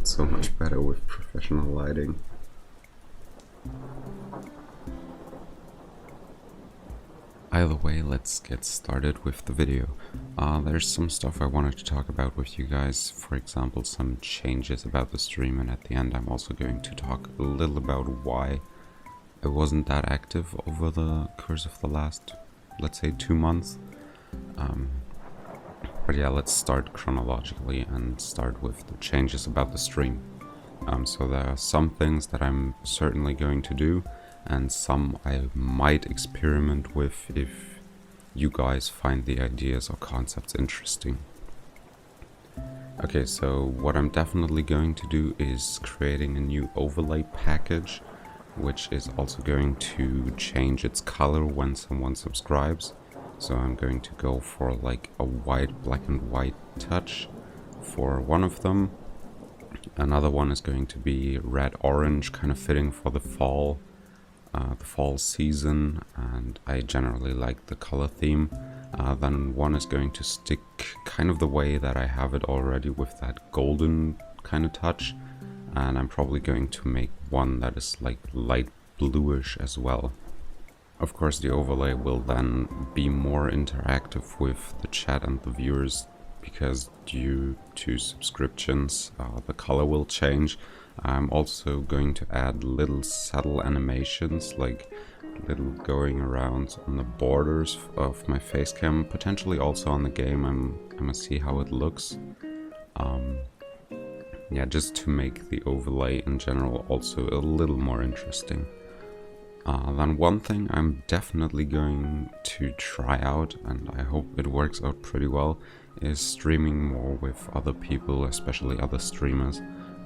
So much better with professional lighting. Either way, let's get started with the video. There's some stuff I wanted to talk about with you guys, for example some changes about the stream, and at the end I'm also going to talk a little about why I wasn't that active over the course of the last, let's say, 2 months. But yeah, let's start chronologically and start with the changes about the stream. So there are some things that I'm certainly going to do, and some I might experiment with if you guys find the ideas or concepts interesting. Okay, so what I'm definitely going to do is creating a new overlay package, which is also going to change its color when someone subscribes. So I'm going to go for like a white, black and white touch for one of them. Another one is going to be red-orange, kind of fitting for the fall season, and I generally like the color theme. Then one is going to stick kind of the way that I have it already with that golden kind of touch, and I'm probably going to make one that is like light bluish as well. Of course, the overlay will then be more interactive with the chat and the viewers, because due to subscriptions the color will change. I'm also going to add little subtle animations, like little going around on the borders of my face cam, potentially also on the game. I'm gonna see how it looks. Yeah, just to make the overlay in general also a little more interesting. Then one thing I'm definitely going to try out, and I hope it works out pretty well, is streaming more with other people, especially other streamers.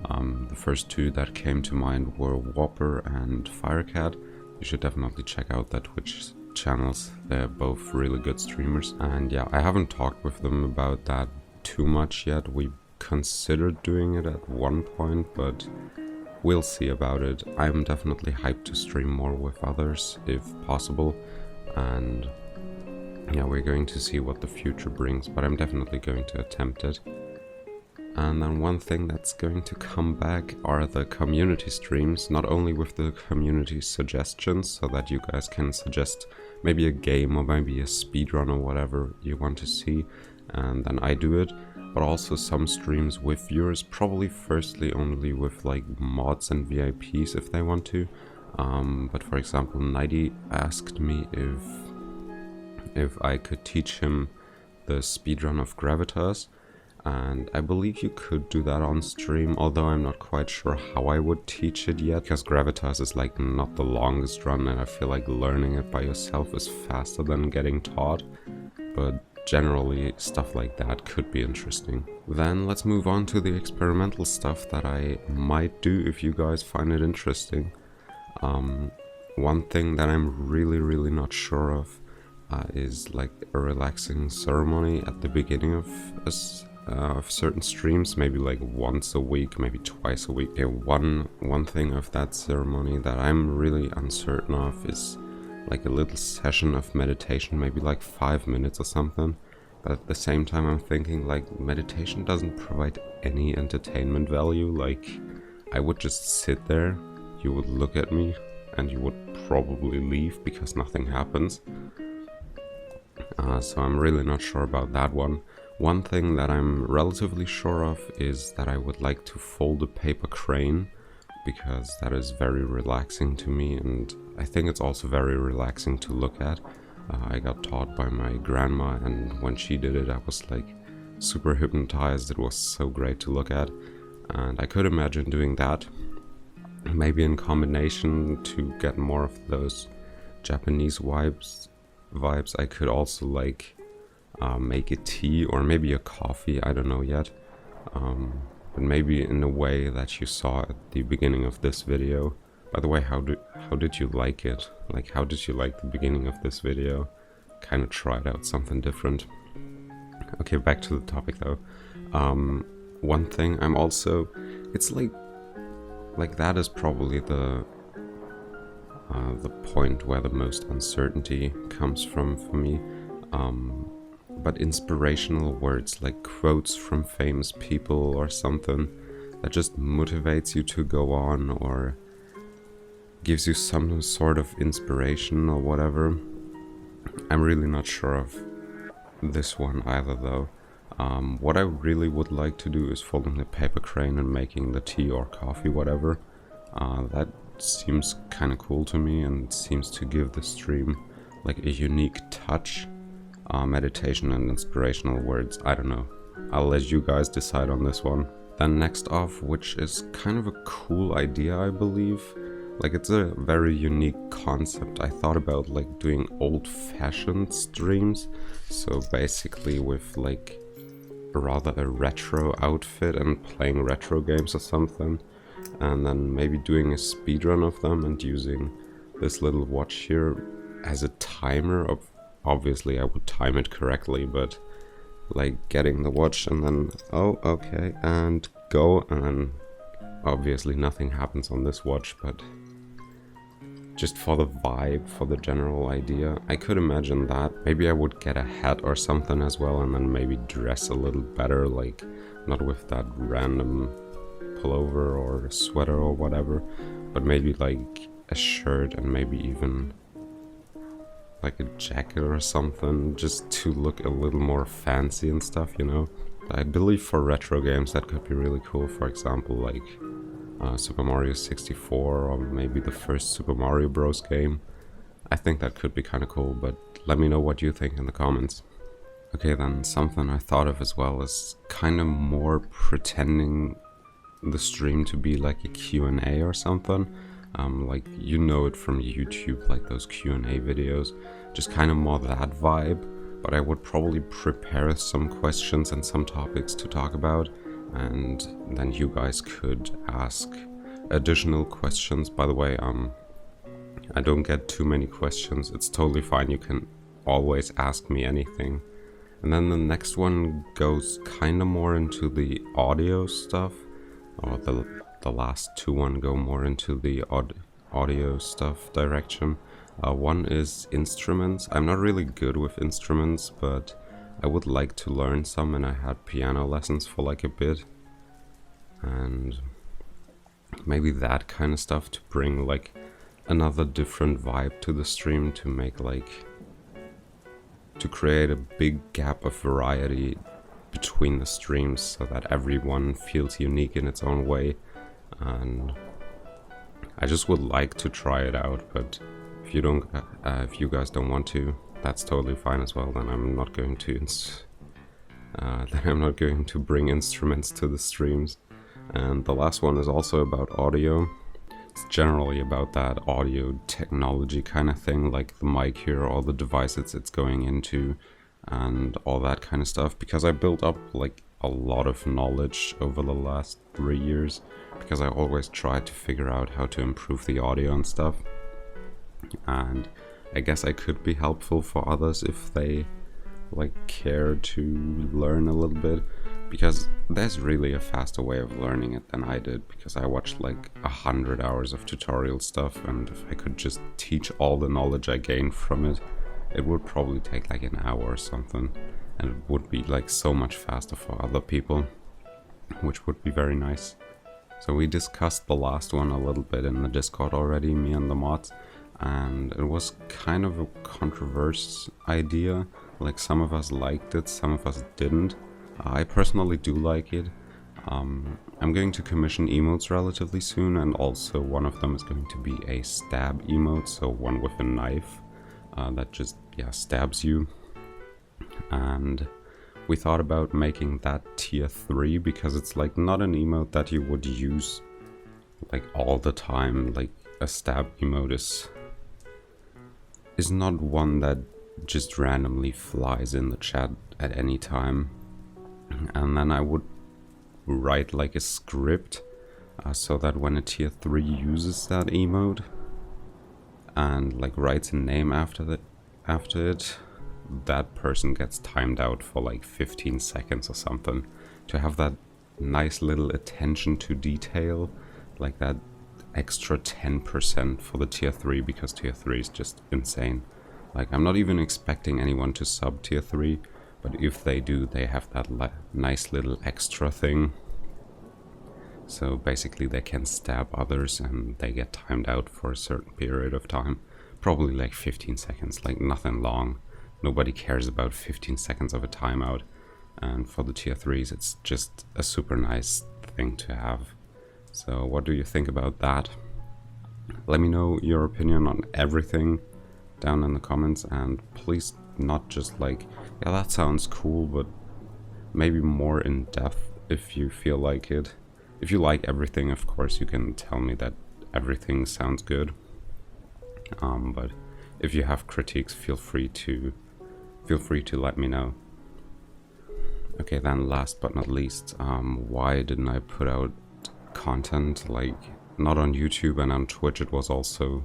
The first two that came to mind were Whopper and Firecat. You should definitely check out their Twitch channels. They're both really good streamers. And yeah, I haven't talked with them about that too much yet. We considered doing it at one point, but we'll see about it. I'm definitely hyped to stream more with others if possible, and yeah, we're going to see what the future brings, but I'm definitely going to attempt it. And then one thing that's going to come back are the community streams, not only with the community suggestions, so that you guys can suggest maybe a game or maybe a speedrun or whatever you want to see, and then I do it, but also some streams with viewers, probably firstly only with like mods and VIPs if they want to. But for example, Nighty asked me if I could teach him the speedrun of Gravitas, and I believe you could do that on stream, although I'm not quite sure how I would teach it yet, because Gravitas is like not the longest run, and I feel like learning it by yourself is faster than getting taught, but generally stuff like that could be interesting. Then let's move on to the experimental stuff that I might do if you guys find it interesting. One thing that I'm really not sure of is like a relaxing ceremony at the beginning of certain streams, maybe like once a week, maybe twice a week. Yeah, one thing of that ceremony that I'm really uncertain of is like a little session of meditation, maybe like 5 minutes or something. But at the same time I'm thinking like meditation doesn't provide any entertainment value. Like I would just sit there, you would look at me, and you would probably leave because nothing happens. So I'm really not sure about that one. One thing that I'm relatively sure of is that I would like to fold a paper crane, because that is very relaxing to me, and I think it's also very relaxing to look at. I got taught by my grandma, and when she did it I was like super hypnotized. It was so great to look at, and I could imagine doing that, maybe in combination to get more of those Japanese vibes. I could also like make a tea or maybe a coffee, I don't know yet, but maybe in a way that you saw at the beginning of this video. By the way, how did you like it? Like, how did you like the beginning of this video? Kind of tried out something different. Okay, back to the topic though. One thing I'm also, it's like that is probably the point where the most uncertainty comes from for me. But inspirational words, like quotes from famous people or something, that just motivates you to go on or gives you some sort of inspiration or whatever. I'm really not sure of this one either though. What I really would like to do is folding the paper crane and making the tea or coffee, whatever. That seems kind of cool to me and seems to give the stream like a unique touch. Meditation and inspirational words, I don't know. I'll let you guys decide on this one. Then next off, which is kind of a cool idea, I believe. Like, it's a very unique concept. I thought about like doing old-fashioned streams. So basically with like rather a retro outfit and playing retro games or something. And then maybe doing a speedrun of them and using this little watch here as a timer of, obviously I would time it correctly, but like getting the watch and then, oh, okay, and go, and then obviously nothing happens on this watch, but just for the vibe, for the general idea, I could imagine that. Maybe I would get a hat or something as well, and then maybe dress a little better, like not with that random pullover or sweater or whatever, but maybe like a shirt and maybe even like a jacket or something, just to look a little more fancy and stuff, you know. I believe for retro games that could be really cool. For example, like Super Mario 64 or maybe the first Super Mario Bros. Game. I think that could be kind of cool, but let me know what you think in the comments. Okay, then something I thought of as well is kind of more pretending the stream to be like a Q&A or something. Like, you know it from YouTube, like those Q&A videos, just kind of more that vibe, but I would probably prepare some questions and some topics to talk about, and then you guys could ask additional questions. By the way, I don't get too many questions, it's totally fine, you can always ask me anything. And then the next one goes kind of more into the audio stuff, or the last two go more into the audio stuff direction. One is instruments. I'm not really good with instruments, but I would like to learn some, and I had piano lessons for like a bit, and maybe that kind of stuff to bring like another different vibe to the stream, to make like, to create a big gap of variety between the streams so that everyone feels unique in its own way. And I just would like to try it out, but if you guys don't want to, that's totally fine as well. Then I'm not going to bring instruments to the streams. And the last one is also about audio. It's generally about that audio technology kind of thing, like the mic here, all the devices it's going into, and all that kind of stuff, because I built up like a lot of knowledge over the last 3 years, because I always tried to figure out how to improve the audio and stuff. And I guess I could be helpful for others if they like care to learn a little bit, because there's really a faster way of learning it than I did, because I watched like 100 hours of tutorial stuff, and if I could just teach all the knowledge I gained from it, it would probably take like an hour or something, and it would be like so much faster for other people, which would be very nice. So we discussed the last one a little bit in the Discord already, me and the mods, and it was kind of a controversial idea. Like, some of us liked it, some of us didn't. I personally do like it. I'm going to commission emotes relatively soon, and also one of them is going to be a stab emote, so one with a knife that just, yeah, stabs you. And we thought about making that tier 3, because it's like not an emote that you would use like all the time. Like, a stab emote is not one that just randomly flies in the chat at any time. And then I would write like a script so that when a tier 3 uses that emote and like writes a name after it, that person gets timed out for like 15 seconds or something, to have that nice little attention to detail, like that extra 10% for the tier 3, because tier 3 is just insane. Like, I'm not even expecting anyone to sub tier 3, but if they do, they have that nice little extra thing. So basically they can stab others and they get timed out for a certain period of time. Probably like 15 seconds, like nothing long. Nobody cares about 15 seconds of a timeout. And for the tier 3s, it's just a super nice thing to have. So what do you think about that? Let me know your opinion on everything down in the comments, and please not just like, yeah, that sounds cool, but maybe more in depth if you feel like it. If you like everything, of course, you can tell me that everything sounds good. But if you have critiques, feel free to let me know. Okay, then last but not least, why didn't I put out content? Like, not on YouTube and on Twitch, it was also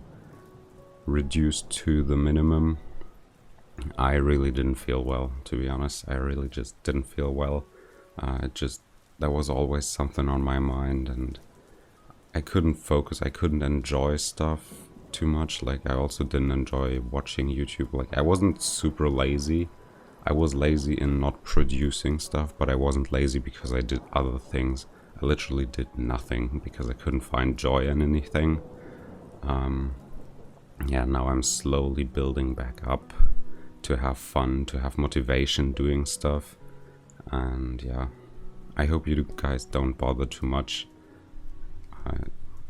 reduced to the minimum. I really didn't feel well, to be honest. I really just didn't feel well. There was always something on my mind and I couldn't focus, I couldn't enjoy stuff too much. Like, I also didn't enjoy watching YouTube. Like, I wasn't super lazy. I was lazy in not producing stuff, but I wasn't lazy because I did other things. I literally did nothing because I couldn't find joy in anything. Yeah, now I'm slowly building back up to have fun, to have motivation doing stuff. And yeah, I hope you guys don't bother too much.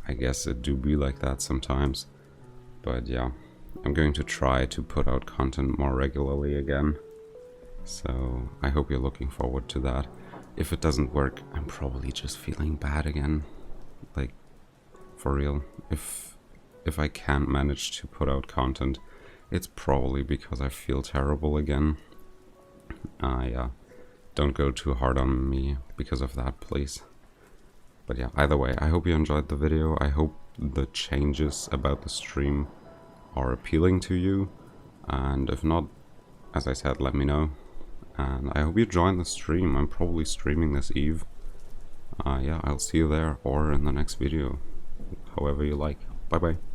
I guess it do be like that sometimes. But yeah, I'm going to try to put out content more regularly again. So I hope you're looking forward to that. If it doesn't work, I'm probably just feeling bad again. Like, for real. If I can't manage to put out content, it's probably because I feel terrible again. Yeah, don't go too hard on me because of that, please. But yeah, either way, I hope you enjoyed the video. I hope the changes about the stream are appealing to you. And if not, as I said, let me know. And I hope you join the stream. I'm probably streaming this eve. Yeah, I'll see you there or in the next video. However you like. Bye bye.